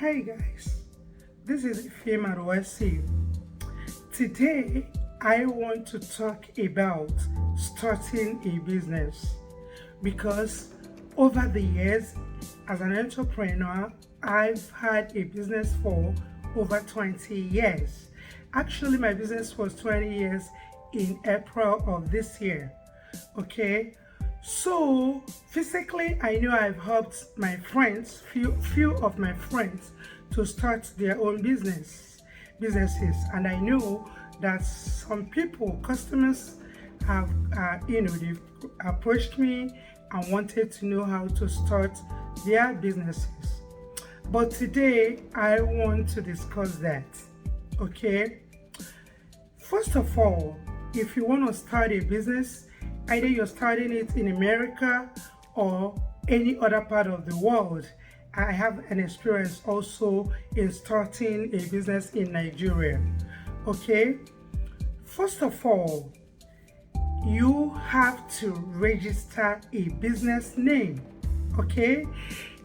Hi guys, this is Ifema Roesi. Today I want to talk about starting a business because over the years as an entrepreneur I've had a business for over 20 years. Actually my business was 20 years in April of this year. Okay, so physically I know I've helped my friends, few of my friends, to start their own businesses, and I know that some people, customers, have they've approached me and wanted to know how to start their businesses. But today I want to discuss that. Okay, first of all, if you want to start a business, either you're starting it in America or any other part of the world. I have an experience also in starting a business in Nigeria. Okay, first of all, you have to register a business name. Okay,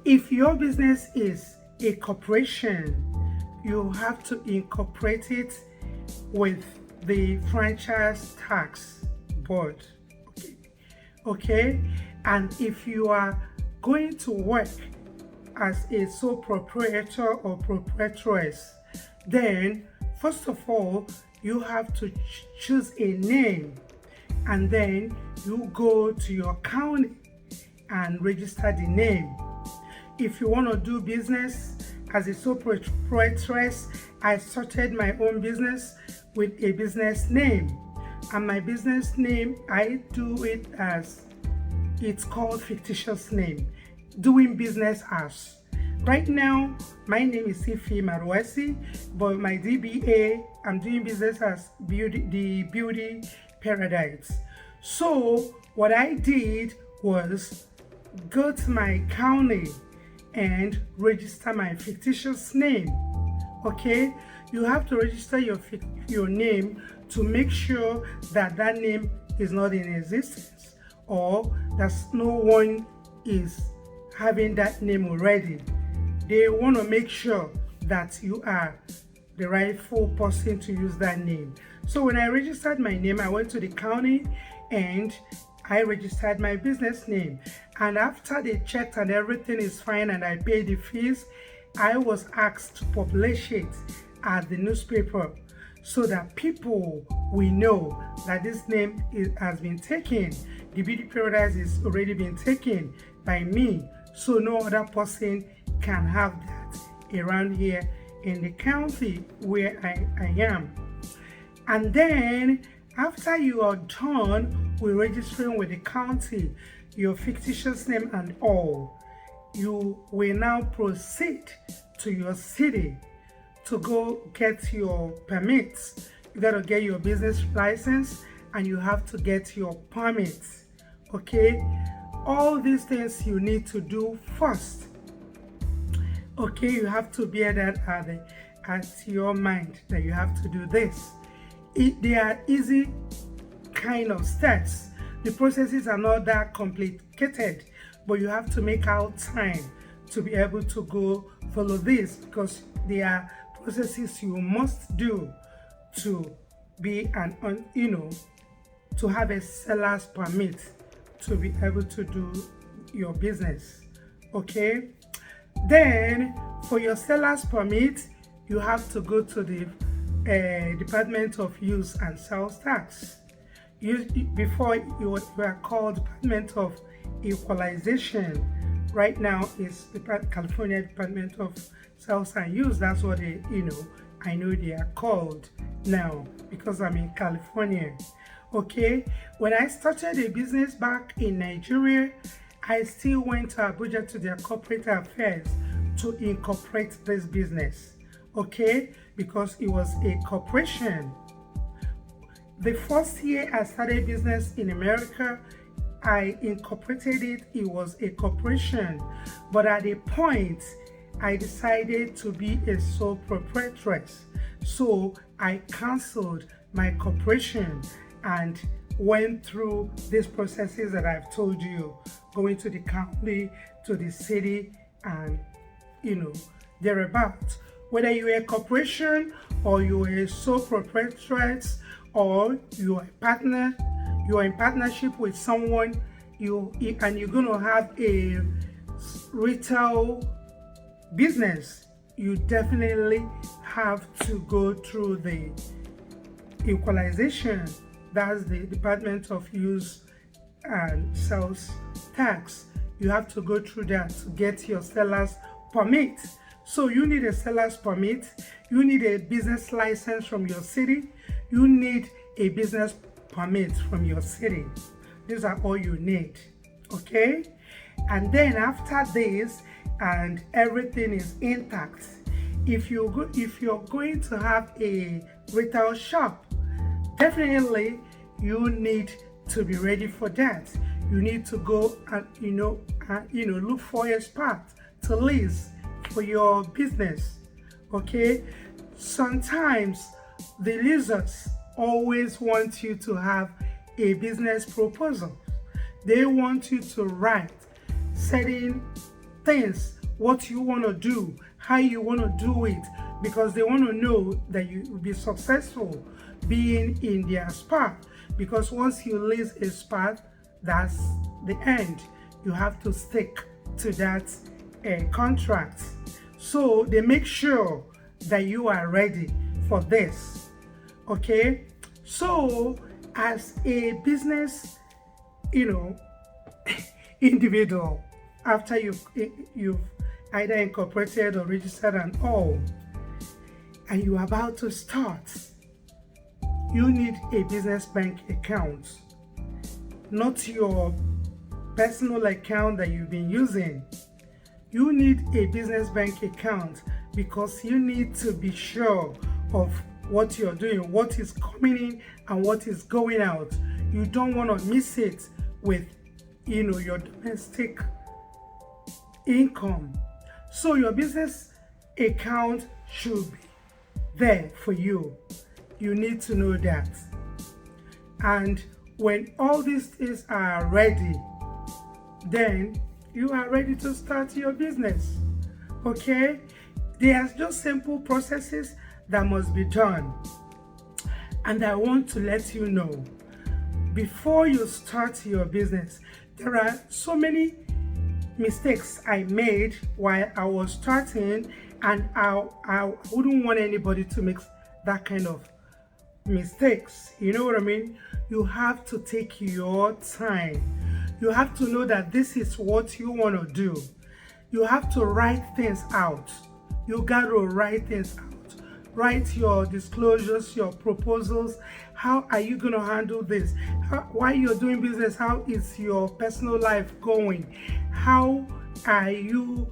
if your business is a corporation, you have to incorporate it with the franchise tax board. Okay, and if you are going to work as a sole proprietor or proprietress, then first of all you have to choose a name, and then you go to your county and register the name. If you want to do business as a sole proprietress, I started my own business with a business name, and my business name, I do it as, it's called fictitious name, doing business as. Right now my name is Ifema Roesi, but my DBA, I'm doing business as the Beauty Paradise. So what I did was go to my county and register my fictitious name. Okay, you have to register your name to make sure that that name is not in existence, or that no one is having that name already. They want to make sure that you are the rightful person to use that name. So when I registered my name, I went to the county and I registered my business name, and after they checked and everything is fine and I paid the fees, I was asked to publish it at the newspaper so that people will know that this name has been taken. The Beauty Paradise is already been taken by me, so no other person can have that around here in the county where I am. And then after you are done with registering with the county, your fictitious name and all, you will now proceed to your city to go get your permits. You got to get your business license and you have to get your permits. Okay, all these things you need to do first. Okay, you have to bear that at your mind that you have to do this. They are easy kind of steps. The processes are not that complicated, but you have to make out time to be able to go follow this, because they are processes you must do to be to have a seller's permit to be able to do your business. Okay, then for your seller's permit you have to go to the Department of Use and Sales Tax. Before you were called Department of Equalization. Right now it's the California Department of Sales and Use. That's what I know they are called now because I'm in California. Okay, when I started a business back in Nigeria, I still went to Abuja to their corporate affairs to incorporate this business. Okay, because it was a corporation. The first year I started business in America, I incorporated it. It was a corporation, but at a point I decided to be a sole proprietress, so I canceled my corporation and went through these processes that I've told you, going to the county, to the city, and thereabouts. Whether you're a corporation or you're a sole proprietorship or you're a partner, you're in partnership with someone, and you're going to have a retail business, you definitely have to go through the equalization. That's the Department of Use and Sales Tax. You have to go through that to get your seller's permit. So you need a seller's permit, you need a business license from your city, you need a business permit from your city. These are all you need, okay? And then after this, and everything is intact, if you're going to have a retail shop, definitely you need to be ready for that. You need to go and look for a spot to lease for your business, okay? Sometimes the leasers always want you to have a business proposal. They want you to write certain things, what you want to do, how you want to do it, because they want to know that you will be successful being in their spot. Because once you lease a spot, that's the end. You have to stick to that contract. So they make sure that you are ready for this, okay? So as a business, individual, after you've either incorporated or registered and all, and you're about to start, you need a business bank account, not your personal account that you've been using. You need a business bank account because you need to be sure of what you're doing, what is coming in and what is going out. You don't want to miss it with your domestic income. So your business account should be there for you. You need to know that. And when all these things are ready, then you are ready to start your business, okay? There's just simple processes that must be done. And I want to let you know, before you start your business, there are so many mistakes I made while I was starting, and I wouldn't want anybody to make that kind of mistakes. You know what I mean? You have to take your time. You have to know that this is what you want to do. You have to write things out. You got to write things out. Write your disclosures, your proposals. How are you going to handle this? Why you're doing business? How is your personal life going? Where are you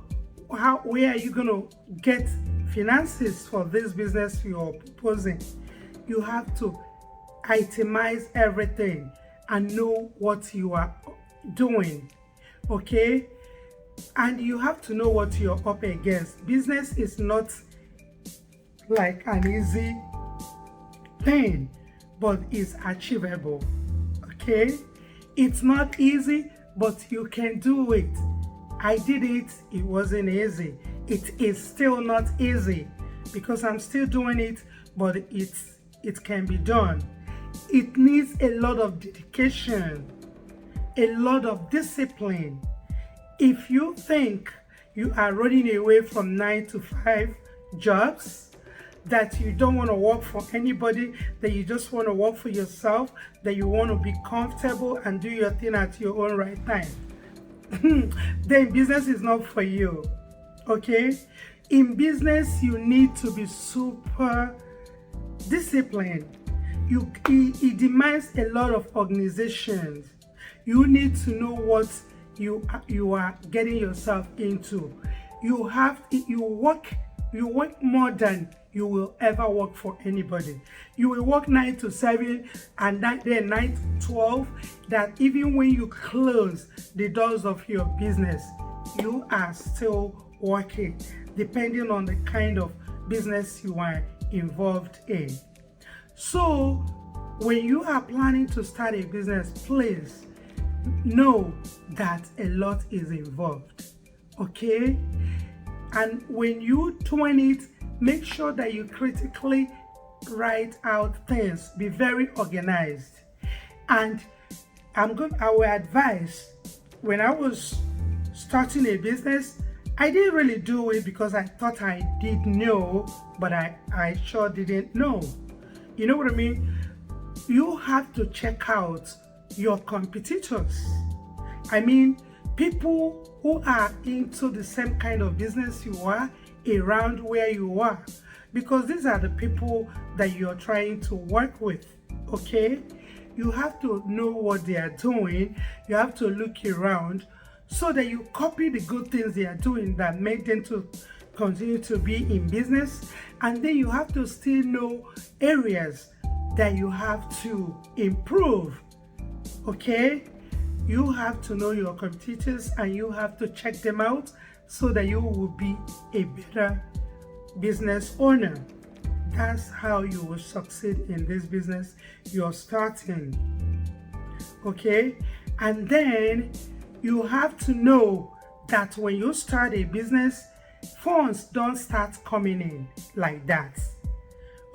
going to get finances for this business you're proposing? You have to itemize everything and know what you are doing, okay? And you have to know what you're up against. Business is not like an easy thing, but it's achievable, okay? It's not easy, but you can do it. I did it. It wasn't easy. It is still not easy because I'm still doing it, but it can be done. It needs a lot of dedication, a lot of discipline. If you think you are running away from 9-to-5 jobs, that you don't want to work for anybody, that you just want to work for yourself, that you want to be comfortable and do your thing at your own right time, then business is not for you, okay? In business, you need to be super disciplined. It demands a lot of organizations. You need to know what you are getting yourself into. You work more than you will ever work for anybody. You will work 9-to-7 and then 9-to-12, that even when you close the doors of your business, you are still working, depending on the kind of business you are involved in. So when you are planning to start a business, please know that a lot is involved, okay? And when you doing it, make sure that you critically write out things. Be very organized. And I will advise, when I was starting a business, I didn't really do it because I thought I did know, but I sure didn't know. You know what I mean? You have to check out your competitors. I mean, people who are into the same kind of business you are, around where you are, because these are the people that you're trying to work with, okay? You have to know what they are doing. You have to look around so that you copy the good things they are doing that make them to continue to be in business. And then you have to still know areas that you have to improve, okay? You have to know your competitors and you have to check them out so that you will be a better business owner. That's how you will succeed in this business you're starting, okay? And then you have to know that when you start a business, funds don't start coming in like that,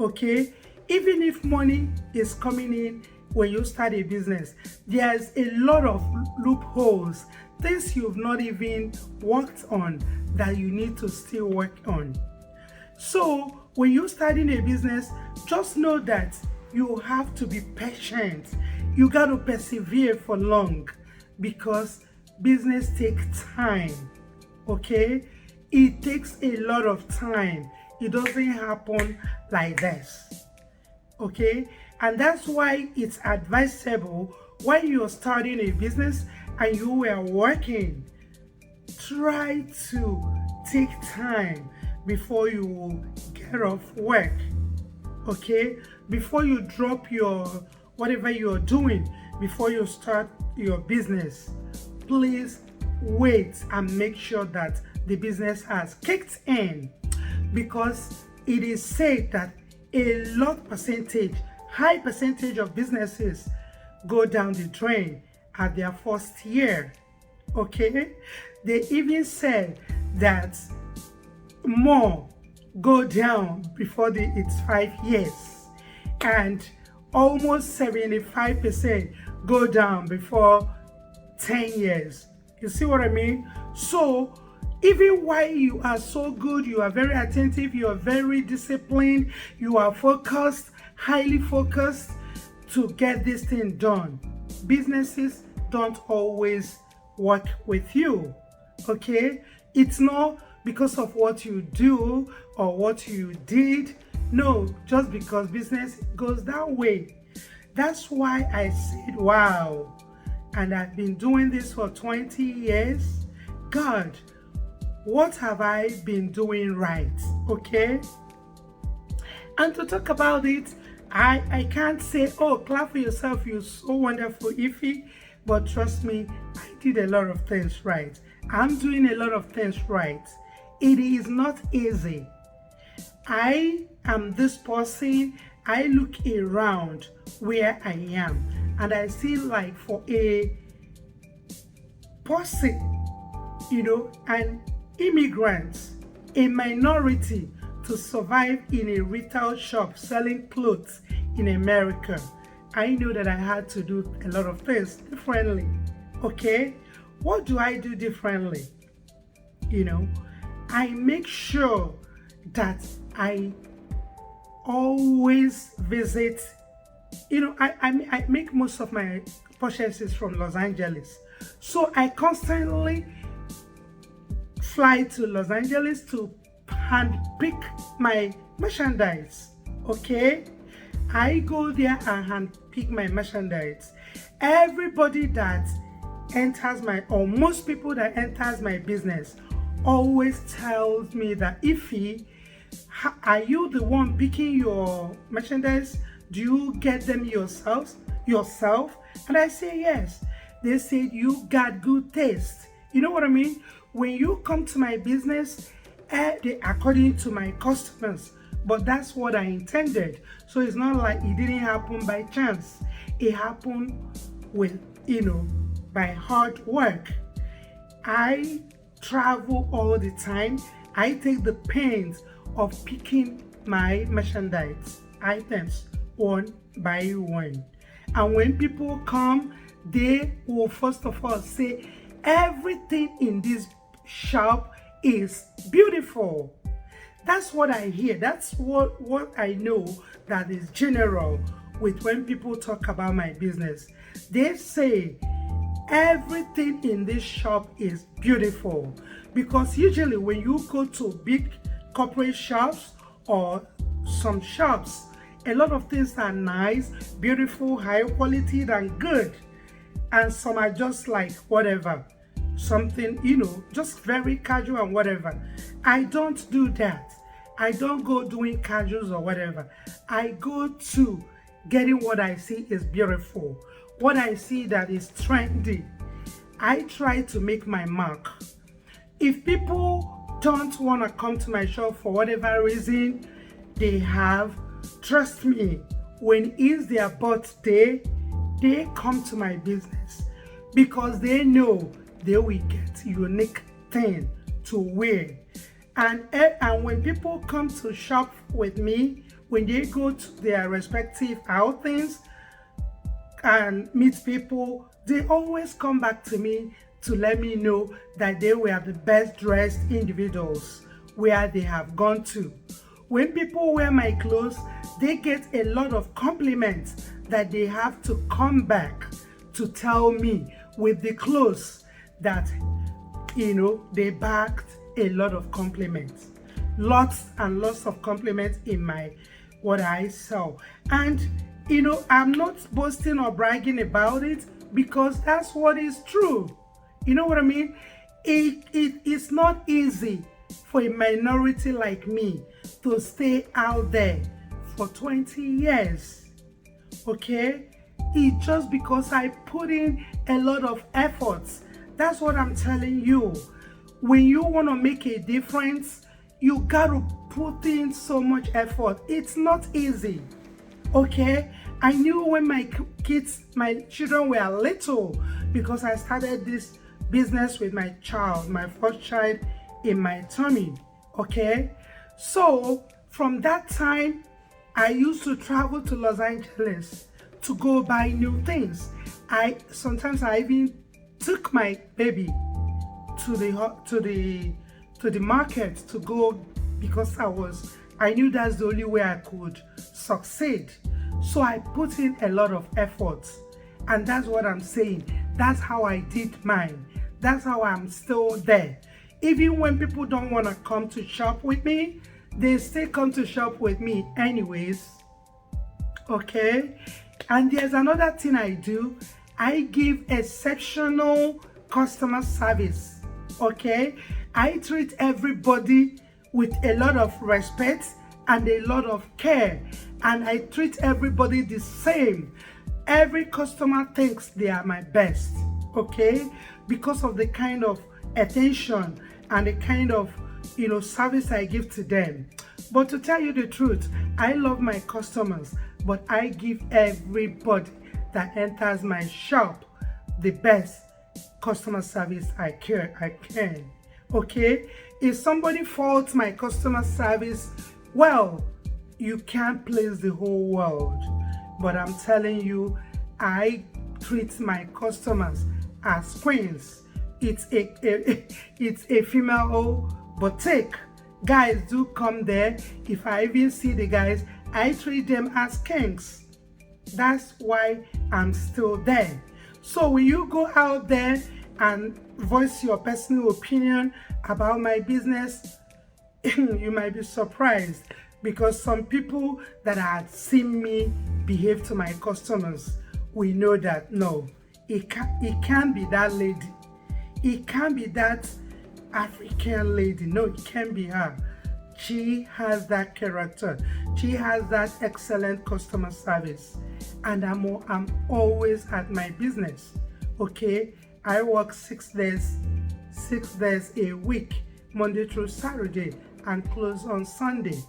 okay? Even if money is coming in when you start a business, there's a lot of loopholes, things you've not even worked on that you need to still work on. So when you're starting a business, just know that you have to be patient. You got to persevere for long because business takes time, okay? It takes a lot of time. It doesn't happen like this, okay? And that's why it's advisable when you're starting a business and you were working, try to take time before you get off work, okay? Before you drop your whatever you're doing, before you start your business, please wait and make sure that the business has kicked in, because it is said that a high percentage of businesses go down the drain at their first year, okay? They even said that more go down before it's 5 years, and almost 75% go down before 10 years. You see what I mean? So even while you are so good, you are very attentive, you are very disciplined, you are focused, highly focused to get this thing done, businesses don't always work with you, okay? It's not because of what you do or what you did. No, just because business goes that way. That's why I said, wow. And I've been doing this for 20 years. God, what have I been doing right? Okay? And to talk about it, I can't say, oh, clap for yourself, you're so wonderful, Ify. But trust me, I did a lot of things right. I'm doing a lot of things right. It is not easy. I am this person. I look around where I am and I see, like, for a person, an immigrant, a minority, to survive in a retail shop selling clothes in America, I know that I had to do a lot of things differently, okay? What do I do differently? I make sure that I always visit, I make most of my purchases from Los Angeles. So I constantly fly to Los Angeles to handpick my merchandise, okay? I go there and handpick my merchandise. Everybody that enters or most people that enters my business always tells me that, Ify, are you the one picking your merchandise? Do you get them yourself? And I say yes. They said, you got good taste. You know what I mean? When you come to my business, they according to my customers, but that's what I intended. So it's not like it didn't happen by chance. It happened with, by hard work. I travel all the time. I take the pains of picking my merchandise items one by one. And when people come, they will first of all say, everything in this shop is beautiful. That's what I hear. That's what I know that is general with when people talk about my business. They say everything in this shop is beautiful, because usually when you go to big corporate shops or some shops, a lot of things are nice, beautiful, high quality and good, and some are just like whatever, something, just very casual and whatever. I don't do that. I don't go doing casuals or whatever. I go to getting what I see is beautiful, what I see that is trendy. I try to make my mark. If people don't want to come to my shop for whatever reason they have, trust me, when it's their birthday, they come to my business because they know they will get unique thing to wear. And when people come to shop with me, when they go to their respective outings and meet people, they always come back to me to let me know that they were the best dressed individuals where they have gone to. When people wear my clothes, they get a lot of compliments that they have to come back to tell me with the clothes that, they backed a lot of compliments. Lots and lots of compliments in what I sell. And, I'm not boasting or bragging about it because that's what is true. You know what I mean? It's not easy for a minority like me to stay out there for 20 years. Okay? It's just because I put in a lot of efforts. That's what I'm telling you. When you want to make a difference, you got to put in so much effort. It's not easy. Okay? I knew when my children were little, because I started this business with my first child in my tummy. Okay? So from that time, I used to travel to Los Angeles to go buy new things. Sometimes I even took my baby to the market to go, because I knew that's the only way I could succeed. So I put in a lot of effort, and that's what I'm saying. That's how I did mine. That's how I'm still there. Even when people don't want to come to shop with me, they still come to shop with me anyways. Okay? And there's another thing I do. I give exceptional customer service. Okay? I treat everybody with a lot of respect and a lot of care, and I treat everybody the same. Every customer thinks they are my best. Okay? Because of the kind of attention and the kind of service I give to them. But to tell you the truth, I love my customers, but I give everybody that enters my shop the best customer service I can. Okay? If somebody faults my customer service, well, you can't please the whole world. But I'm telling you, I treat my customers as queens. It's a female boutique. Guys do come there. If I even see the guys, I treat them as kings. That's why I'm still there. So when you go out there and voice your personal opinion about my business, you might be surprised, because some people that had seen me behave to my customers, we know that no, it can't be that lady. It can't be that African lady. No, it can't be her. She has that character. She has that excellent customer service. And I'm always at my business. Okay? I work 6 days a week, Monday through Saturday, and close on Sunday.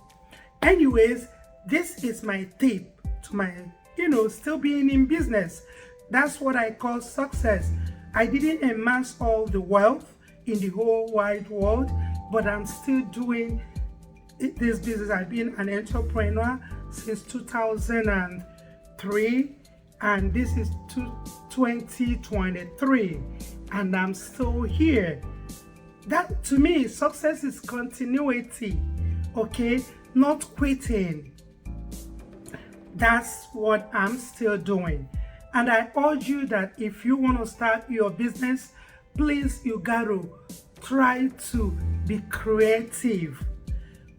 Anyways, this is my tip to my, still being in business. That's what I call success. I didn't amass all the wealth in the whole wide world. but I'm still doing this business. I've been an entrepreneur since 2003, and this is 2023, and I'm still here. That, to me, success is continuity, okay, not quitting. That's what I'm still doing. And I urge you that if you want to start your business, please, you gotta try to be creative,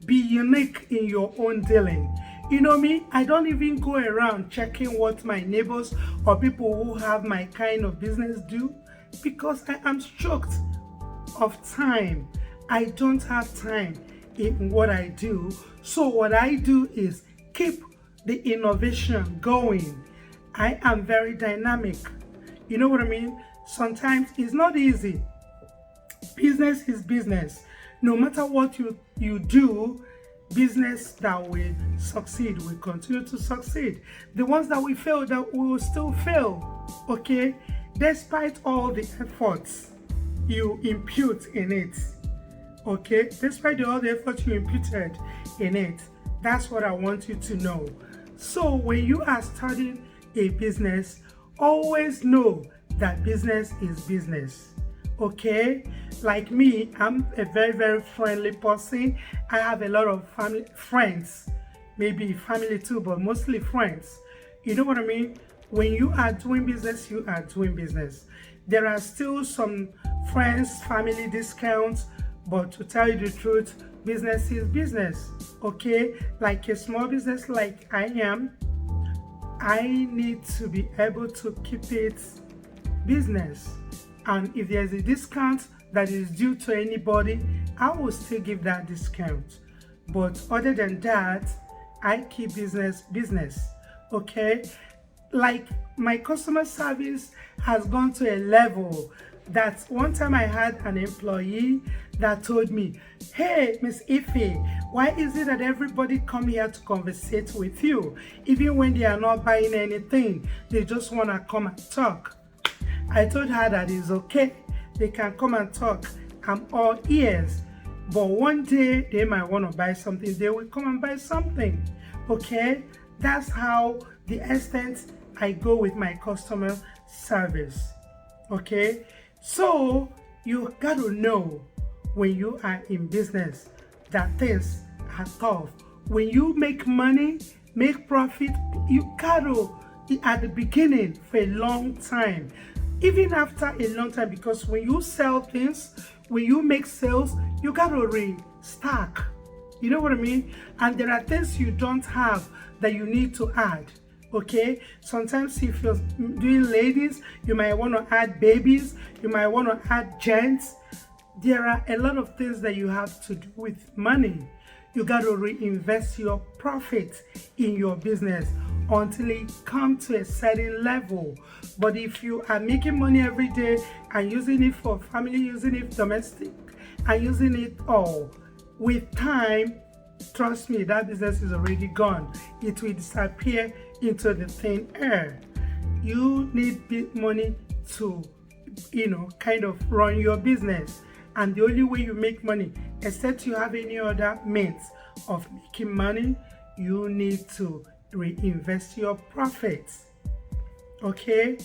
be unique in your own dealing. You know me, I don't even go around checking what my neighbors or people who have my kind of business do, because I am choked of time. I don't have time in what I do. So what I do is keep the innovation going. I am very dynamic. You know what I mean? Sometimes it's not easy. Business is business. No matter what you do, business that will succeed will continue to succeed. The ones that we fail, that will still fail, okay? Despite all the efforts you impute in it, okay? Despite all the efforts you imputed in it, that's what I want you to know. So when you are starting a business, always know that business is business, okay? Like me, I'm a very, very friendly person. I have a lot of friends, maybe family too, but mostly friends. You know what I mean? When you are doing business, you are doing business. There are still some friends, family discounts, but to tell you the truth, business is business, okay? Like a small business like I am, I need to be able to keep it business. And if there's a discount that is due to anybody, I will still give that discount. But other than that, I keep business, okay? Like my customer service has gone to a level that one time I had an employee that told me, "Hey, Miss Ife, why is it that everybody come here to conversate with you? Even when they are not buying anything, they just want to come and talk." I told her that it's okay. They can come and talk. I'm all ears. But one day they might want to buy something. They will come and buy something. Okay? That's how the extent I go with my customer service. Okay? So you got to know when you are in business that things are tough. When you make money, make profit, you got to, at the beginning, for a long time, even after a long time, because when you sell things, when you make sales, you got to restock. You know what I mean? And there are things you don't have that you need to add. Okay, sometimes if you're doing ladies, you might want to add babies, you might want to add gents. There are a lot of things that you have to do with money. You got to reinvest your profit in your business until it comes to a certain level. But if you are making money every day and using it for family, using it domestic, and using it all, with time, trust me, that business is already gone. It will disappear into the thin air. You need money to, kind of run your business. And the only way you make money, except you have any other means of making money, you need to reinvest your profits. Okay?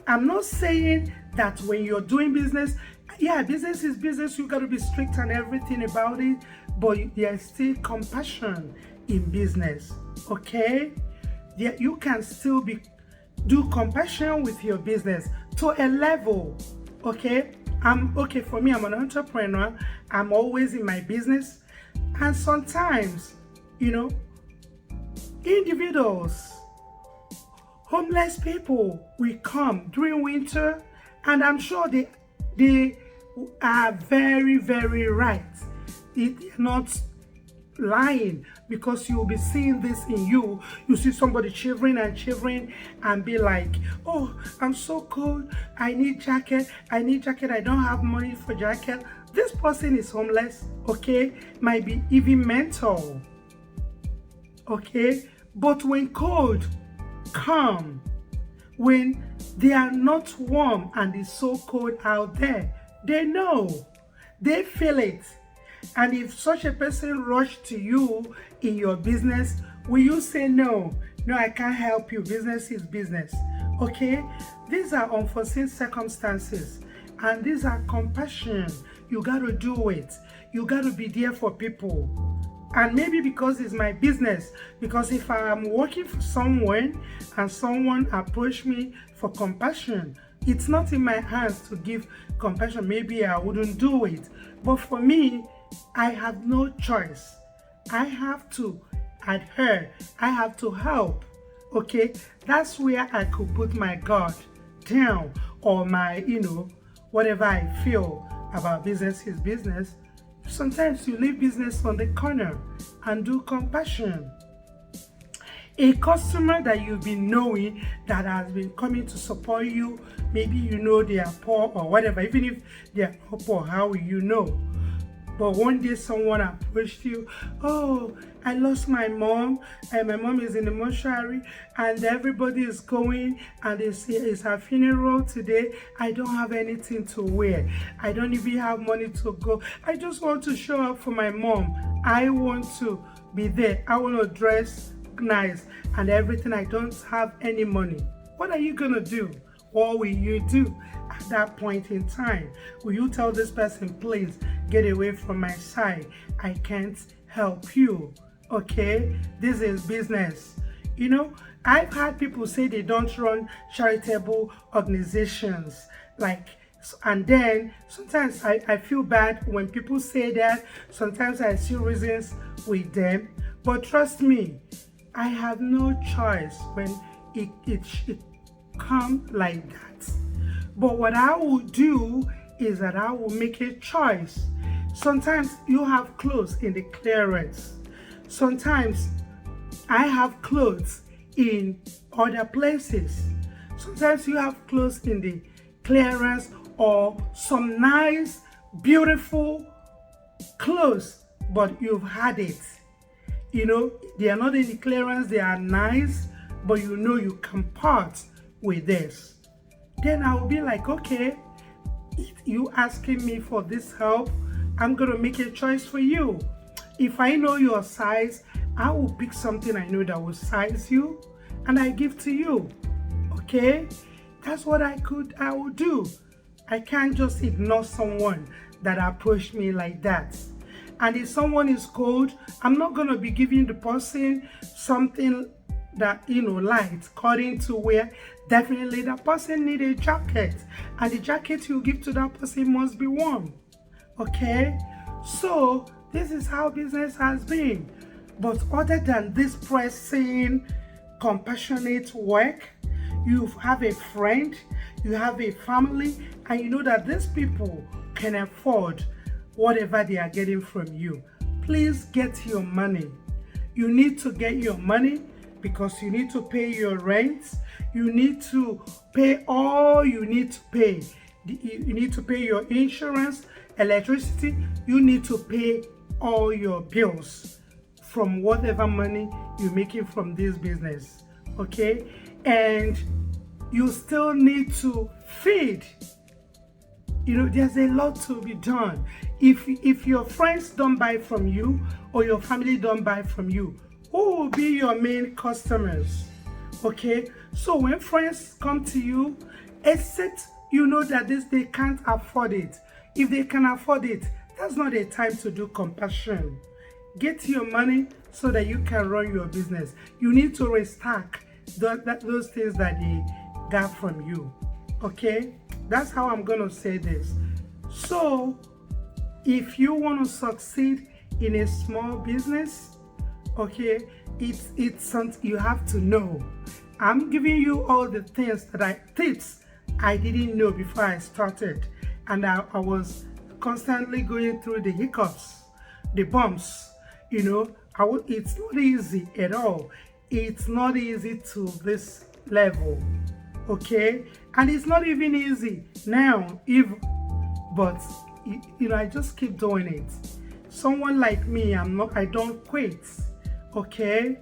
I'm not saying that when you're doing business, business is business, you got to be strict and everything about it, but there's still compassion in business. Okay? You can still do compassion with your business to a level. Okay? For me, I'm an entrepreneur. I'm always in my business. And sometimes, individuals, homeless people will come during winter, and I'm sure they are very, very right. They're not lying, because you will be seeing this in you. You see somebody shivering and be like, "Oh, I'm so cold, I need jacket, I don't have money for jacket." This person is homeless, okay? Might be even mental, okay? But when cold come, when they are not warm and it's so cold out there, they know, they feel it. And if such a person rushed to you in your business, will you say no? No, I can't help you. Business is business. Okay? These are unforeseen circumstances. And these are compassion. You got to do it. You got to be there for people. And maybe because it's my business, because if I am working for someone and someone approached me for compassion, it's not in my hands to give compassion. Maybe I wouldn't do it. But for me, I have no choice. I have to adhere. I have to help. Okay? That's where I could put my guard down, or my, whatever I feel about business is business. Sometimes you leave business on the corner and do compassion. A customer that you've been knowing that has been coming to support you, maybe you know they are poor or whatever, even if they are not poor, how will you know? But one day someone approached you, oh, I lost my mom, and my mom is in the mortuary, and everybody is going, and they say it's her funeral today. I don't have anything to wear. I don't even have money to go. I just want to show up for my mom. I want to be there. I want to dress nice and everything. I don't have any money. What are you going to do? What will you do at that point in time? Will you tell this person, please get away from my side? I can't help you. Okay? This is business. I've had people say they don't run charitable organizations. And then sometimes I feel bad when people say that. Sometimes I see reasons with them. But trust me, I have no choice when it come like that. But what I will do is that I will make a choice. Sometimes you have clothes in the clearance. Sometimes I have clothes in other places. Sometimes you have clothes in the clearance, or some nice, beautiful clothes, but you've had it. They are not in the clearance, they are nice, but you can part with this. Then I will be like, okay, if you asking me for this help, I'm going to make a choice for you. If I know your size, I will pick something I know that will size you, and I give to you. Okay? That's what I will do. I can't just ignore someone that approached me like that. And if someone is cold, I'm not going to be giving the person something that, light, according to wear. Definitely that person need a jacket, and the jacket you give to that person must be warm. Okay? So this is how business has been. But other than this pressing, compassionate work, you have a friend, you have a family, and you know that these people can afford whatever they are getting from you. Please get your money. You need to get your money because you need to pay your rent. You need to pay all you need to pay. You need to pay your insurance, electricity. You need to pay all your bills from whatever money you're making from this business. Okay? And you still need to feed. There's a lot to be done. If your friends don't buy from you, or your family don't buy from you, who will be your main customers? Okay? So when friends come to you, except you know that they can't afford it. If they can afford it, that's not a time to do compassion. Get your money so that you can run your business. You need to restack those things that they got from you. Okay? That's how I'm going to say this. So, if you want to succeed in a small business, okay, it's something you have to know. I'm giving you all the tips I didn't know before I started. And I was constantly going through the hiccups, the bumps. It's not easy at all. It's not easy to this level. Okay? And it's not even easy now, but I just keep doing it. Someone like me, I don't quit. Okay?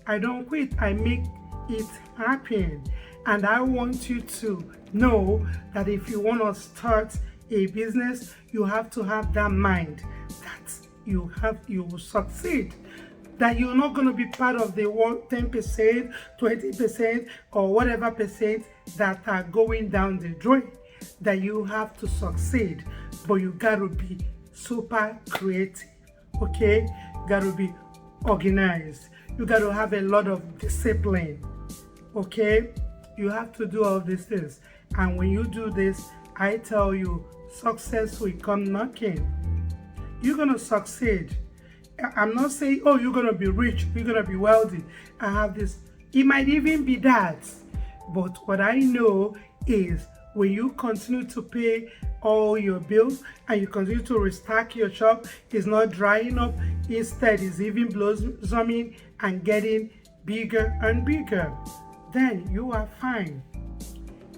I don't quit. I make it happen. And I want you to know that if you want to start a business, you have to have that mind that you will succeed. That you're not going to be part of the 10%, 20%, or whatever percent that are going down the drain. That you have to succeed, but you got to be super creative, okay? You got to be organized. You got to have a lot of discipline, okay? You have to do all these things. And when you do this, I tell you, success will come knocking. You're going to succeed. I'm not saying, oh, you're going to be rich, you're going to be wealthy. I have this. It might even be that. But what I know is when you continue to pay all your bills and you continue to restock your shop, it's not drying up. Instead, it's even blossoming and getting bigger and bigger. Then you are fine.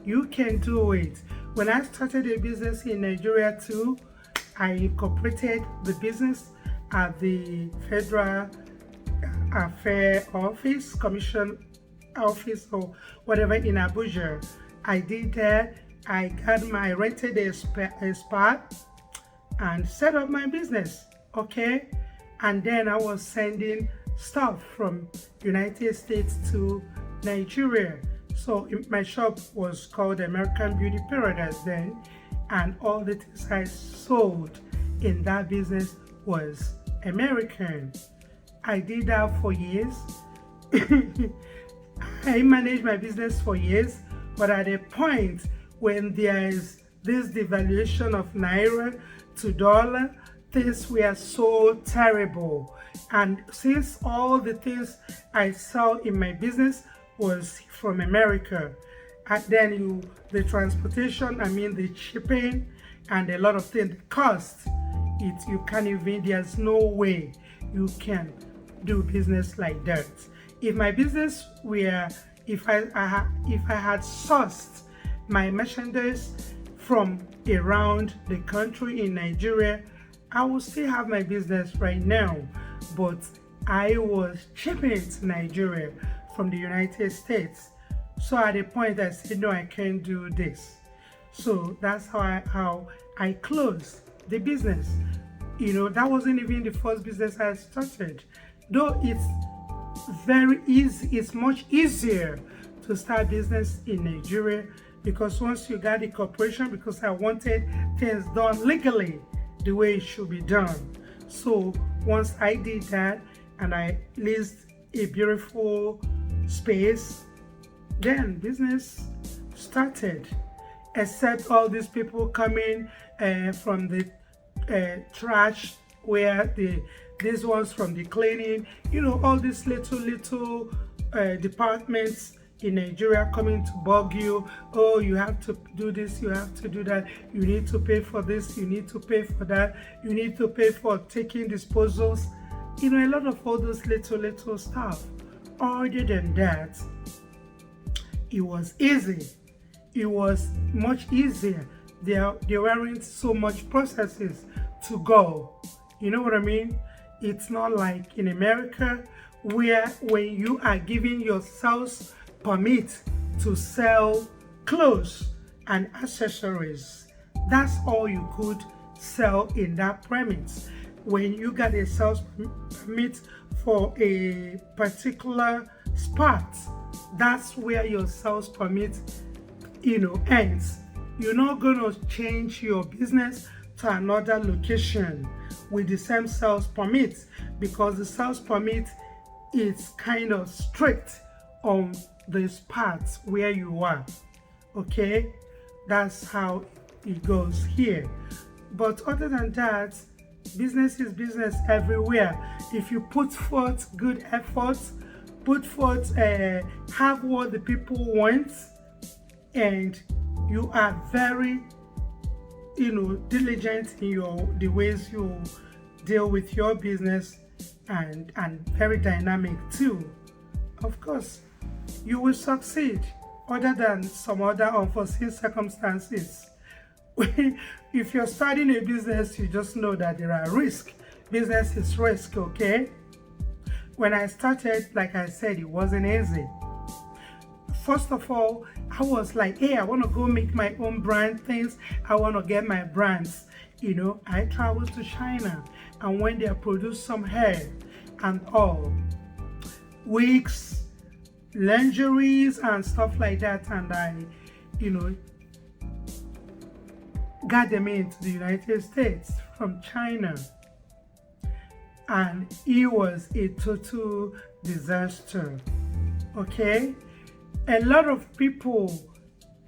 You can do it. When I started a business in Nigeria too, I incorporated the business at the Federal Affairs Office, Commission Office, or whatever in Abuja. I did that. I rented a spot and set up my business, okay? And then I was sending stuff from United States to Nigeria. So my shop was called American Beauty Paradise then, and all the things I sold in that business was American. I did that for years. I managed my business for years, but at a point when there is this devaluation of Naira to dollar, things were so terrible. And since all the things I sell in my business was from America, and then the transportation, the shipping, and a lot of things, the cost, you can't even, there's no way you can do business like that. If my business were, if I had sourced my merchandise from around the country in Nigeria, I would still have my business right now. But I was shipping it to Nigeria from the United States. So at a point I said, no, I can't do this. So that's how I closed the business. That wasn't even the first business I started. Though it's very easy, it's much easier to start business in Nigeria, because once you got the corporation, because I wanted things done legally the way it should be done. So once I did that and I leased a beautiful space, then business started. Except all these people coming from the trash, where these ones from the cleaning, all these little departments in Nigeria coming to bug you. Oh, you have to do this, you have to do that, you need to pay for this, you need to pay for that, you need to pay for taking disposals. A lot of all those little stuff. Other than that, it was easy. It was much easier. There weren't so much processes to go. You know what I mean? It's not like in America, where when you are giving yourself permit to sell clothes and accessories, that's all you could sell in that premise. When you got a sales permit for a particular spot, that's where your sales permit ends. You're not going to change your business to another location with the same sales permit, because the sales permit is kind of strict on the spots where you are. Okay, that's how it goes here. But other than that, business is business everywhere. If you put forth good efforts, have what the people want, and you are very diligent in the ways you deal with your business, and very dynamic too, of course, you will succeed, other than some other unforeseen circumstances. If you're starting a business, you just know that there are risks. Business is risk, okay? When I started, like I said, it wasn't easy. First of all, I was like, hey, I want to go make my own brand things. I want to get my brands. I traveled to China. and when they produce some hair and all, wigs, lingeries and stuff like that, and I, got them into the United States from China, and it was a total disaster. Okay, a lot of people,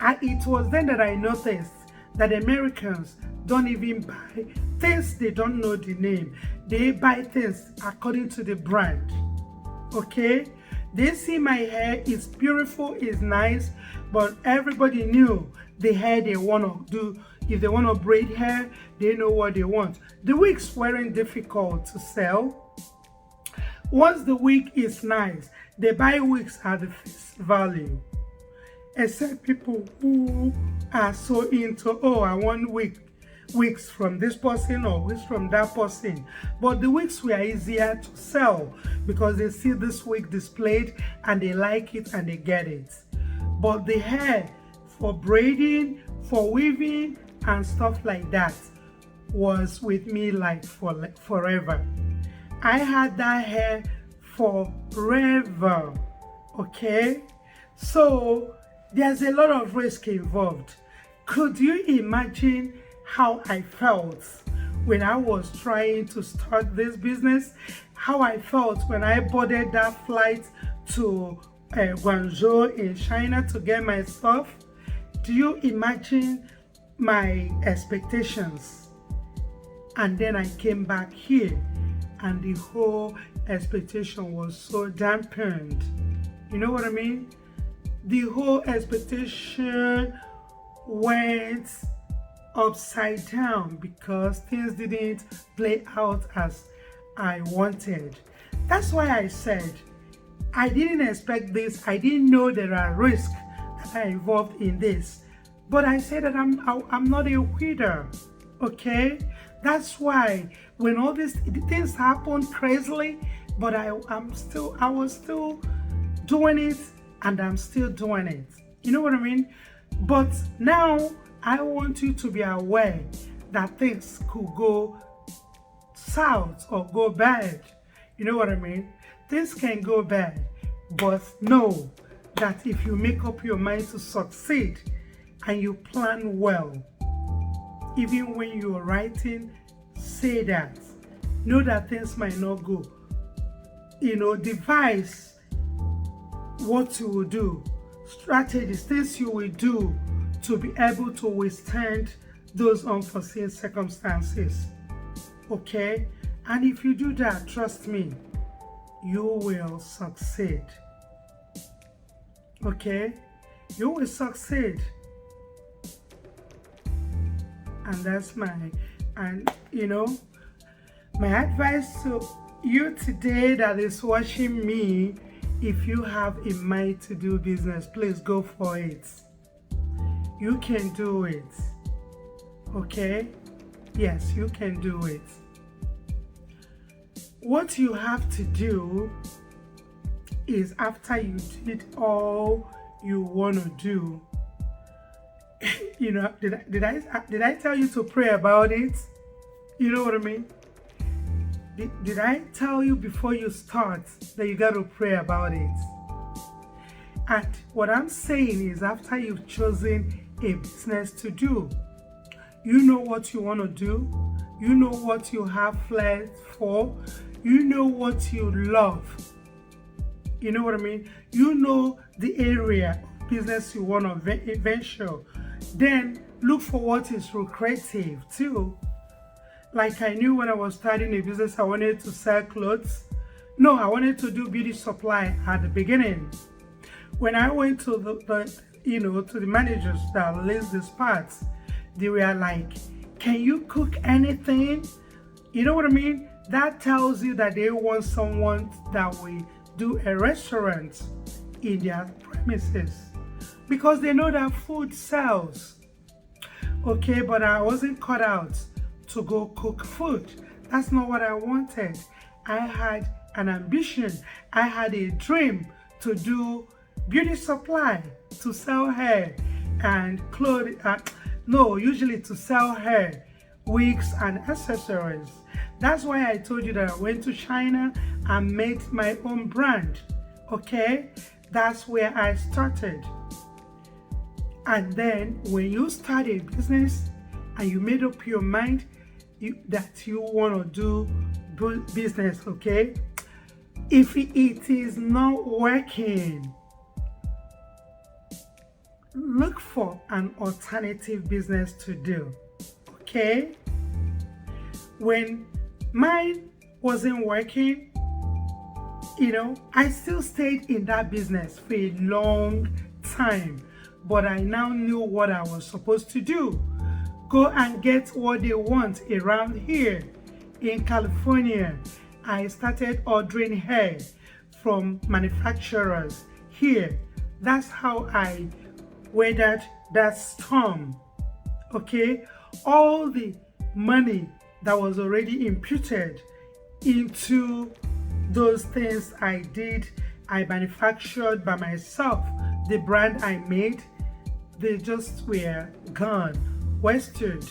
it was then that I noticed that Americans don't even buy things they don't know the name. They buy things according to the brand. Okay, they see my hair is beautiful, is nice, but everybody knew the hair they want to do. If they want to braid hair, they know what they want. The wigs weren't difficult to sell. Once the wig is nice, they buy wigs at the face value. Except people who are so into, oh, I want wigs from this person or wigs from that person. But the wigs were easier to sell because they see this wig displayed and they like it and they get it. But the hair for braiding, for weaving and stuff like that was with me like forever. I had that hair forever. Okay, so there's a lot of risk involved. Could you imagine how I felt when I was trying to start this business? How I felt when I boarded that flight to Guangzhou in China to get my stuff? Do you imagine my expectations? And then I came back here and the whole expectation was so dampened. You know what I mean? The whole expectation went upside down because things didn't play out as I wanted. That's why I said I didn't expect this. I didn't know there are risks that are involved in this. But I said that I'm not a quitter. Okay? That's why when all these things happen crazily, but I was still doing it, and I'm still doing it. You know what I mean? But now I want you to be aware that things could go south or go bad. You know what I mean? Things can go bad, but know that if you make up your mind to succeed and you plan well, even when you're writing, say that. Know that things might not go. Devise what you will do, strategies, things you will do to be able to withstand those unforeseen circumstances. Okay? And if you do that, trust me, you will succeed. Okay? You will succeed. And that's my advice to you today that is watching me. If you have a mind to do business, please go for it. You can do it. Okay? Yes, you can do it. What you have to do is, after you did all you want to do, did I tell you to pray about it? You know what I mean? Did I tell you before you start that you got to pray about it? And what I'm saying is, after you've chosen a business to do, you know what you want to do, you know what you have flair for, you know what you love. You know what I mean? You know the area of business you want to venture. Then look for what is lucrative too. Like I knew when I was starting a business, I wanted to sell clothes. No, I wanted to do beauty supply at the beginning. When I went to to the managers that list these parts, they were like, "Can you cook anything?" You know what I mean? That tells you that they want someone that will do a restaurant in their premises, because they know that food sells. Okay, but I wasn't cut out to go cook food. That's not what I wanted. I had an ambition. I had a dream to do beauty supply, to sell hair and clothes. Usually to sell hair, wigs and accessories. That's why I told you that I went to China and made my own brand. Okay, that's where I started. And then when you start a business and you made up your mind that you want to do business, okay, if it is not working, look for an alternative business to do. Okay, when mine wasn't working, I still stayed in that business for a long time, but I now knew what I was supposed to do. Go and get what they want around here in California. I started ordering hair from manufacturers here. That's how I weathered that storm. Okay, all the money that was already imputed into those things I did, I manufactured by myself. The brand I made, they just were gone, wasted.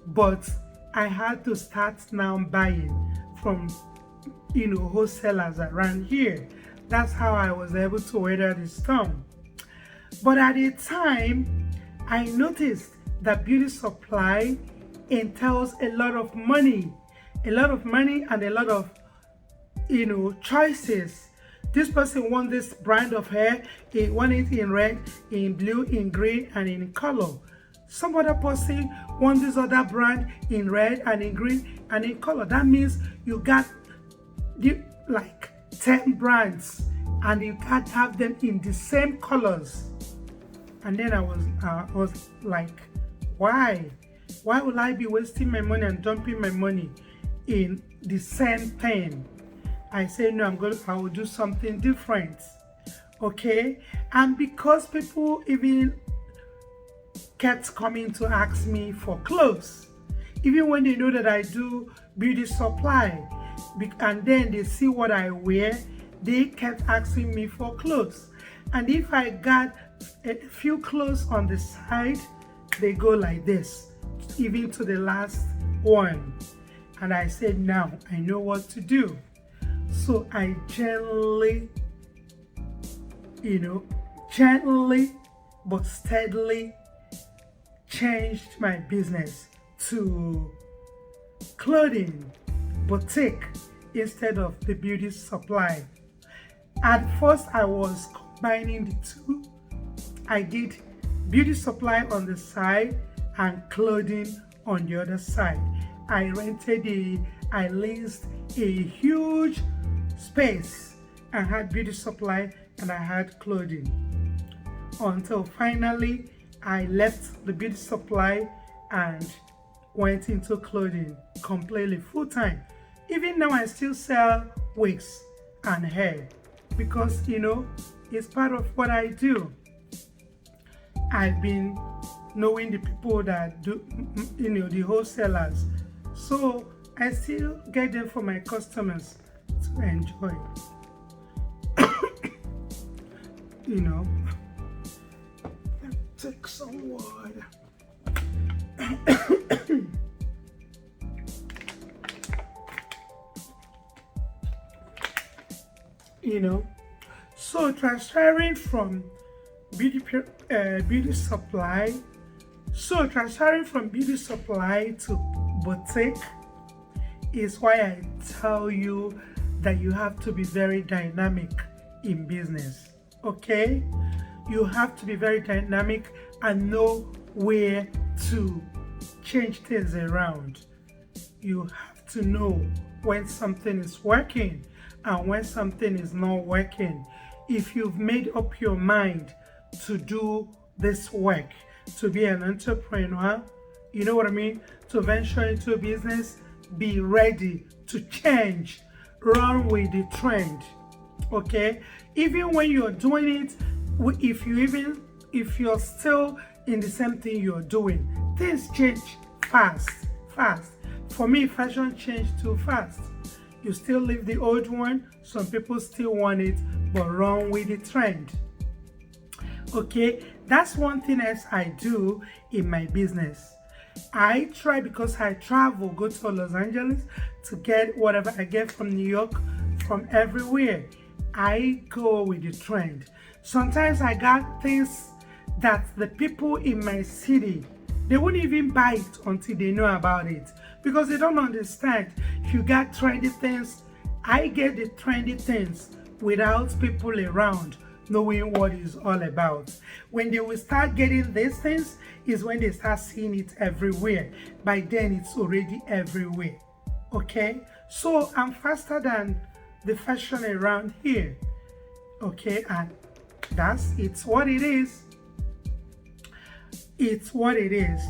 But I had to start now buying from wholesalers around here. That's how I was able to weather the storm. But at the time, I noticed that beauty supply entails a lot of money and a lot of choices. This person wants this brand of hair, he wants it in red, in blue, in green, and in color. Some other person wants this other brand in red and in green and in color. That means you got like 10 brands and you can't have them in the same colors. And then I was like, why would I be wasting my money and dumping my money in the same thing? I said, no, I will do something different. Okay, and because people even kept coming to ask me for clothes, even when they know that I do beauty supply, and then they see what I wear, they kept asking me for clothes. And if I got a few clothes on the side, they go like this, even to the last one. And I said, now I know what to do. So I gently but steadily changed my business to clothing boutique instead of the beauty supply. At first I was combining the two. I did beauty supply on the side and clothing on the other side. I leased a huge space and had beauty supply and I had clothing, until finally I left the beauty supply and went into clothing completely full time. Even now I still sell wigs and hair because it's part of what I do. I've been knowing the people that do the wholesalers, so I still get them for my customers to enjoy. Take some water. So transferring from beauty supply to boutique is why I tell you that you have to be very dynamic in business. Okay, you have to be very dynamic and know where to change things around. You have to know when something is working and when something is not working. If you've made up your mind to do this work, to be an entrepreneur, you know what I mean, to venture into a business, be ready to change, run with the trend. Okay, even when you're doing it, if you're still in the same thing you're doing, things change fast. For me, fashion changed too fast. You still leave the old one, some people still want it, but run with the trend. Okay, that's one thing else I do in my business. I try, because I travel, go to Los Angeles to get whatever I get from New York, from everywhere. I go with the trend. Sometimes I got things that the people in my city, they won't even buy it until they know about it, because they don't understand. If you got trendy things, I get the trendy things without people around knowing what it's all about. When they will start getting these things is when they start seeing it everywhere. By then it's already everywhere. Okay, so I'm faster than the fashion around here. Okay, and it's what it is. It's what it is.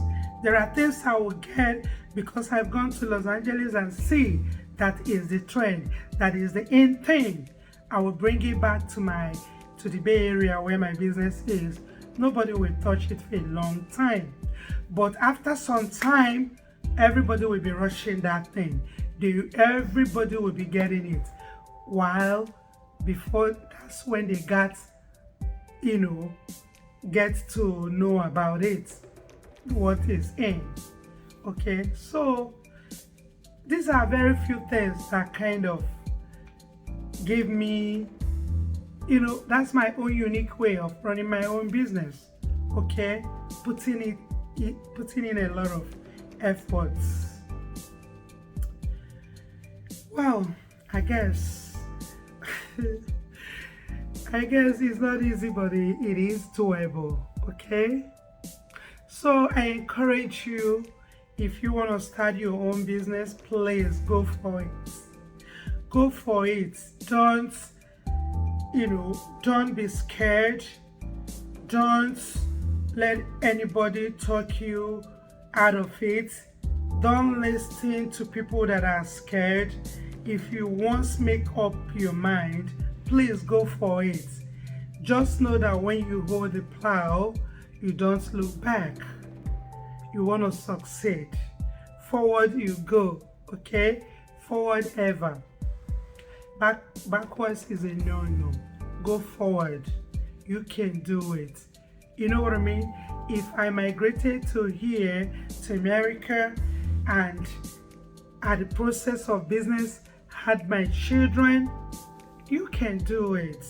There are things I will get because I've gone to Los Angeles and see that is the trend, that is the in thing. I will bring it back to the Bay Area where my business is. Nobody will touch it for a long time. But after some time, everybody will be rushing that thing. Everybody will be getting it. While before, that's when they get to know about it, what is in. Okay, so these are very few things that kind of give me, that's my own unique way of running my own business. Okay, putting in a lot of efforts. Well, I guess it's not easy, but it is doable. Okay, so I encourage you, if you want to start your own business, please go for it. Go for it. Don't be scared. Don't let anybody talk you out of it. Don't listen to people that are scared. If you once make up your mind, please go for it. Just know that when you hold the plow, you don't look back. You want to succeed. Forward you go, okay? Forward ever. Backwards is a no-no. Go forward. You can do it. You know what I mean? If I migrated to here, to America, and at the process of business had my children, you can do it.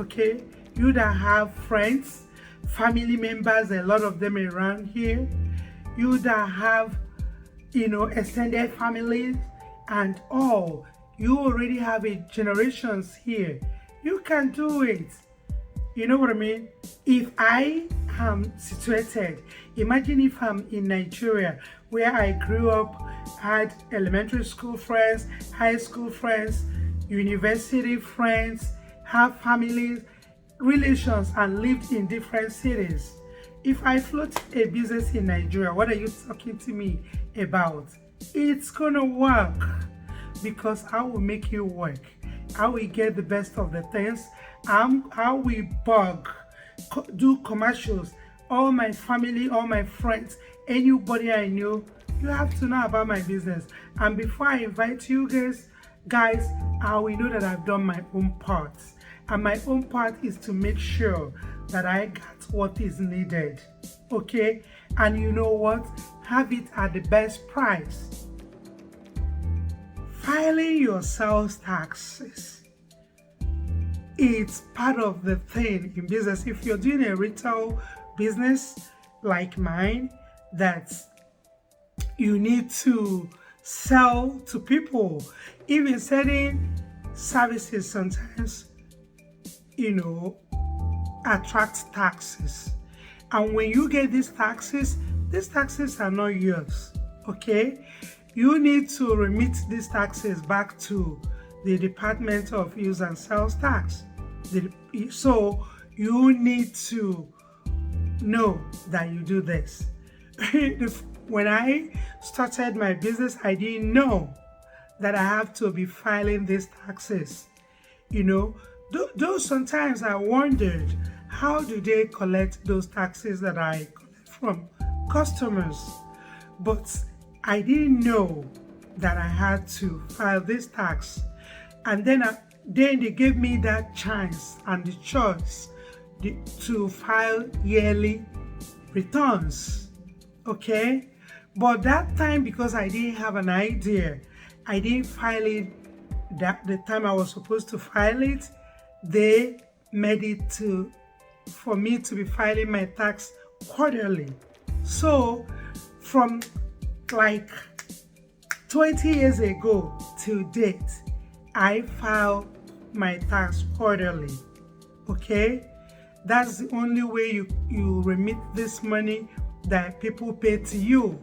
Okay? You that have friends, family members, a lot of them around here, you that have extended families and all, you already have generations here. You can do it. You know what I mean? If I am situated, imagine if I'm in Nigeria, where I grew up, had elementary school friends, high school friends, university friends, have families, relations, and lived in different cities. If I float a business in Nigeria, what are you talking to me about? It's gonna work, because I will make you work. I will get the best of the things. I will do commercials. All my family, all my friends, anybody I know, you have to know about my business. And before I invite you guys, I will know that I've done my own part. And my own part is to make sure that I got what is needed. Okay? And you know what? Have it at the best price. Filing your sales taxes, it's part of the thing in business. If you're doing a retail business like mine, that you need to sell to people, even selling services sometimes, attract taxes. And when you get these taxes are not yours. Okay? You need to remit these taxes back to the Department of Use and Sales Tax. So you need to know that you do this. When I started my business, I didn't know that I have to be filing these taxes. Though sometimes I wondered, how do they collect those taxes that I collect from customers? But I didn't know that I had to file this tax. And then they gave me that chance and the choice to file yearly returns. Okay? But that time, because I didn't have an idea, I didn't file it that the time I was supposed to file it. They made it for me to be filing my tax quarterly. So from like 20 years ago till date, I file my tax quarterly. Okay, that's the only way you remit this money that people pay to you.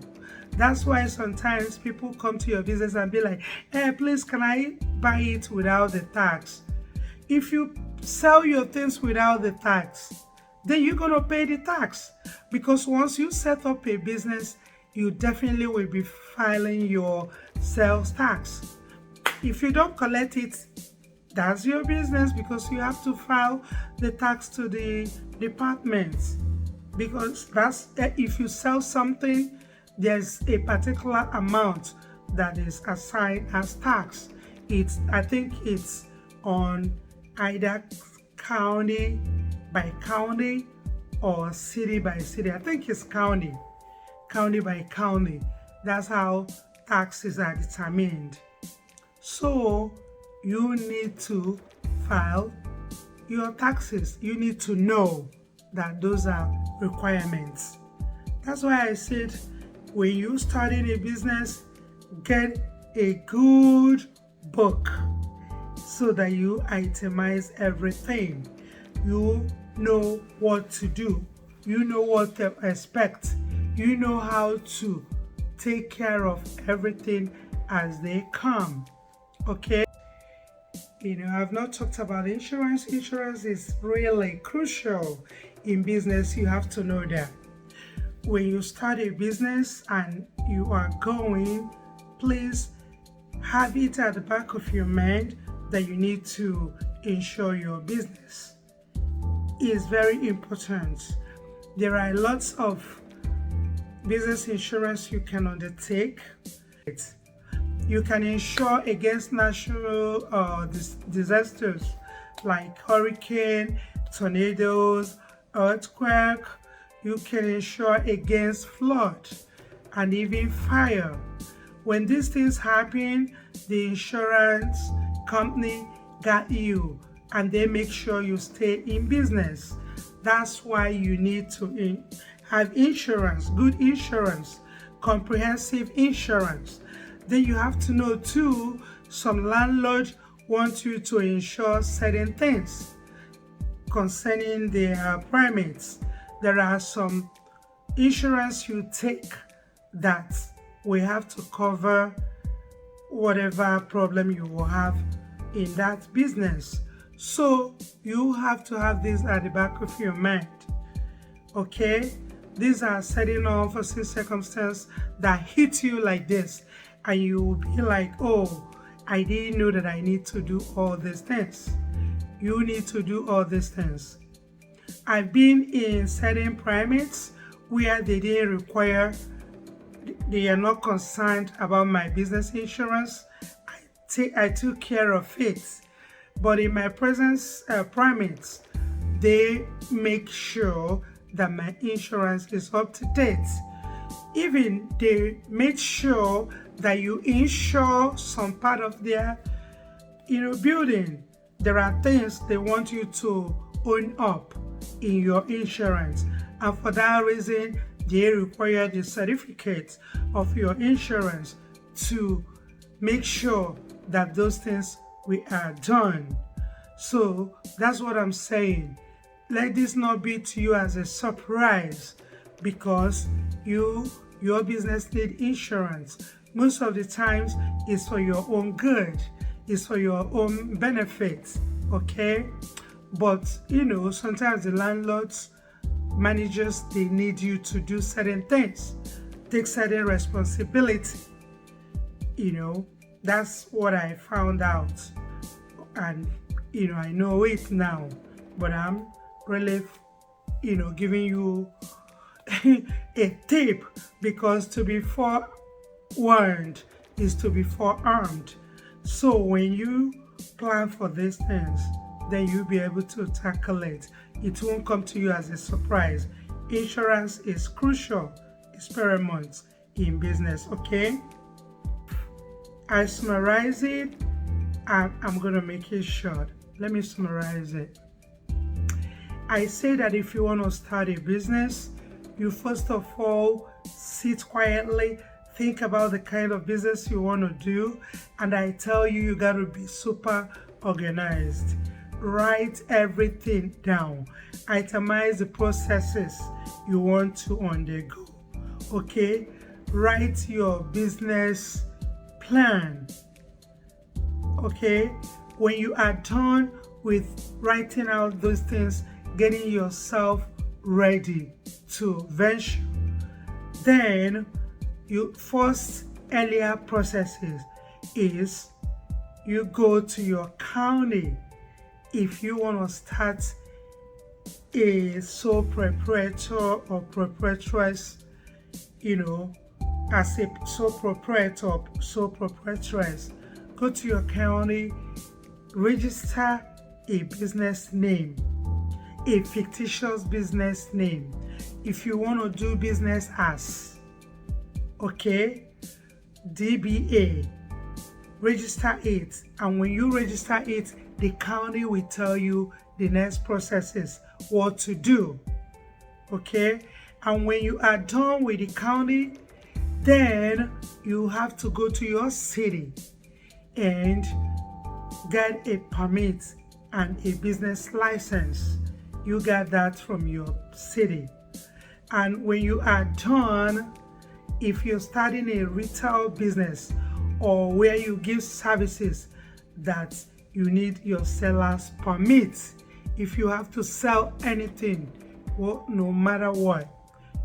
That's why sometimes people come to your business and be like, hey, please, can I buy it without the tax? If you sell your things without the tax, then you're going to pay the tax. Because once you set up a business, you definitely will be filing your sales tax. If you don't collect it, that's your business, because you have to file the tax to the department. Because that's if you sell something, there's a particular amount that is assigned as tax. I think it's on either county by county or city by city. I think it's county by county. That's how taxes are determined. So you need to file your taxes. You need to know that those are requirements. That's why I said, when you starting a business, get a good book so that you itemize everything. You know what to do. You know what to expect. You know how to take care of everything as they come. Okay? I've not talked about insurance. Insurance is really crucial in business. You have to know that. When you start a business and you are going, please have it at the back of your mind that you need to insure your business. It's very important. There are lots of business insurance you can undertake. You can insure against natural disasters like hurricane, tornadoes, earthquake. You can insure against flood and even fire. When these things happen, the insurance company got you and they make sure you stay in business. That's why you need to have insurance, good insurance, comprehensive insurance. Then you have to know too, some landlords want you to insure certain things concerning their premises. There are some insurance you take that will have to cover whatever problem you will have in that business. So you have to have this at the back of your mind. Okay? These are certain unforeseen circumstances that hit you like this, and you will be like, oh, I didn't know that I need to do all these things. You need to do all these things. I've been in certain primates where they didn't require, they are not concerned about my business insurance. I took care of it. But in my present primates, they make sure that my insurance is up to date. Even they made sure that you insure some part of their building. There are things they want you to own up in your insurance, and for that reason they require the certificate of your insurance to make sure that those things are done. So that's what I'm saying. Let this not be to you as a surprise, because your business need insurance. Most of the times it's for your own good, it's for your own benefit. Okay? But sometimes the landlords, managers, they need you to do certain things, take certain responsibility. That's what I found out, and I know it now. But I'm really giving you a tip, because to be forewarned is to be forearmed. So when you plan for these things, then you'll be able to tackle it. It won't come to you as a surprise. Insurance is crucial, it's paramount in business. Okay, I summarize it and I'm gonna make it short. Let me summarize it. I say that if you want to start a business, you first of all sit quietly, think about the kind of business you want to do, and I tell you, you got to be super organized. Write everything down. Itemize the processes you want to undergo. Okay? Write your business plan. Okay? When you are done with writing out those things, getting yourself ready to venture, then you first earlier processes is you go to your county. If you want to start a sole proprietor or proprietress, as a sole proprietor or sole proprietress, go to your county, register a business name, a fictitious business name. If you want to do business as, okay, DBA, register it. And when you register it, the county will tell you the next process is what to do. Okay, and when you are done with the county, then you have to go to your city and get a permit and a business license. You get that from your city. And when you are done, if you're starting a retail business or where you give services that you need your seller's permit, if you have to sell anything, well, no matter what,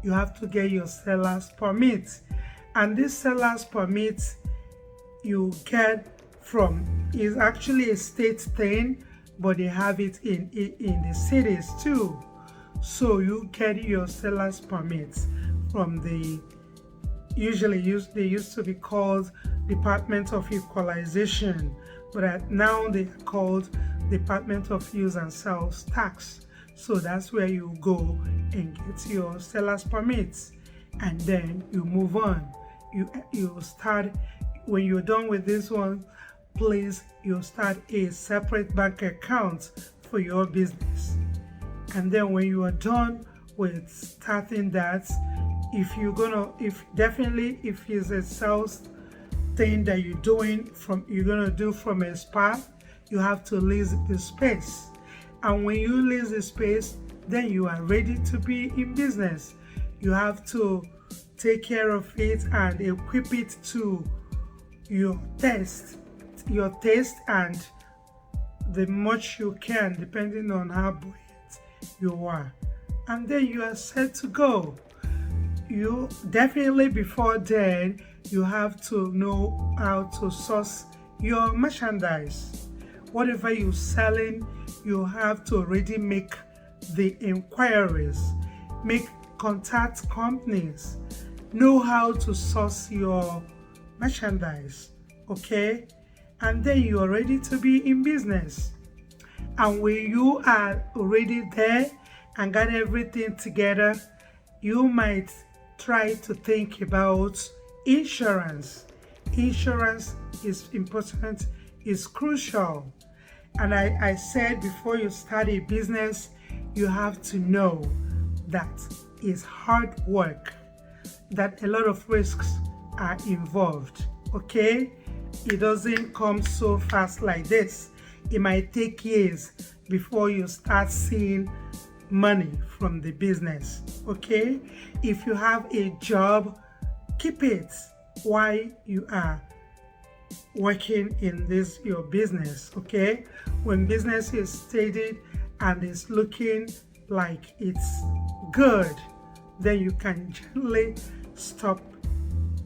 you have to get your seller's permit. And this seller's permit you get from is actually a state thing, but they have it in the cities too. So you get your seller's permits from the they used to be called Department of Equalization, but now they are called Department of Use and Sales Tax. So that's where you go and get your seller's permits, and then you move on. You start. When you're done with this one, please, you start a separate bank account for your business. And then when you are done with starting that, if it's a sales thing that you're gonna do from a spa, you have to lease the space. And when you lease the space, then you are ready to be in business. You have to take care of it and equip it to your taste, and the much you can, depending on how buoyant you are. And then you are set to go. You definitely, before then, you have to know how to source your merchandise. Whatever you're selling, you have to already make the inquiries, contact companies, know how to source your merchandise, okay? And then you are ready to be in business. And when you are already there and got everything together, you might try to think about insurance. Insurance is important, is crucial. And I said before you start a business, you have to know that it's hard work, that a lot of risks are involved, okay? It doesn't come so fast like this. It might take years before you start seeing money from the business, okay? If you have a job, keep it while you are working in your business, okay? When business is steady and it's looking like it's good, then you can gently stop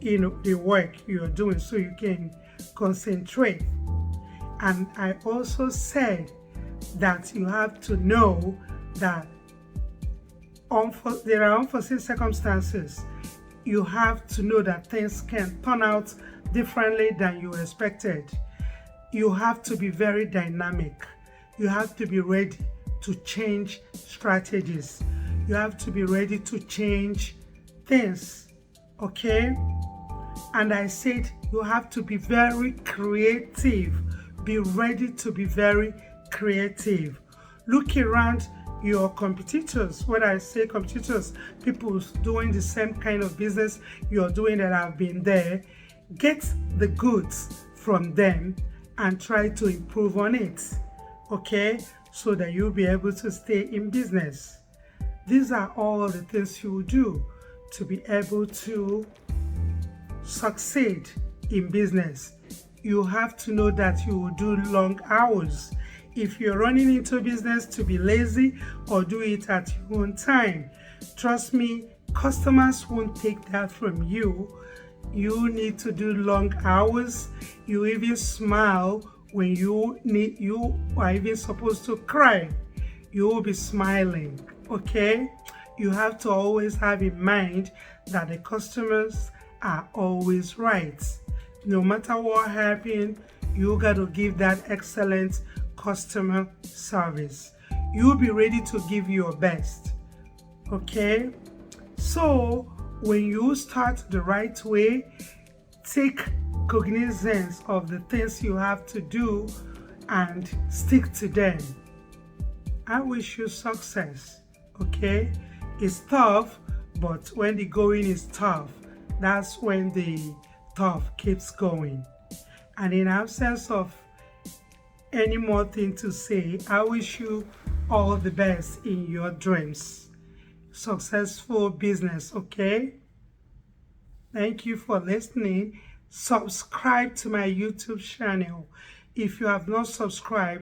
the work you're doing so you can concentrate. And I also said that you have to know that there are unforeseen circumstances. You have to know that things can turn out differently than you expected. You have to be very dynamic. You have to be ready to change strategies. You have to be ready to change things, okay? And I said you have to be very creative. Be ready to be very creative. Look around your competitors. When I say competitors, people doing the same kind of business you're doing that have been there. Get the goods from them and try to improve on it, okay? So that you'll be able to stay in business. These are all the things you will do to be able to succeed in business. You have to know that you will do long hours. If you're running into business to be lazy or do it at your own time, trust me, customers won't take that from you. You need to do long hours. You even smile when you are even supposed to cry. You will be smiling, okay? You have to always have in mind that the customers are always right. No matter what happens, you got to give that excellent customer service. You'll be ready to give your best, okay? So when you start the right way, take cognizance of the things you have to do and stick to them. I wish you success, okay? It's tough, but when the going is tough, that's when the tough keeps going. And in absence of any more thing to say, I wish you all the best in your dreams. Successful business, okay? Thank you for listening. Subscribe to my YouTube channel. If you have not subscribed,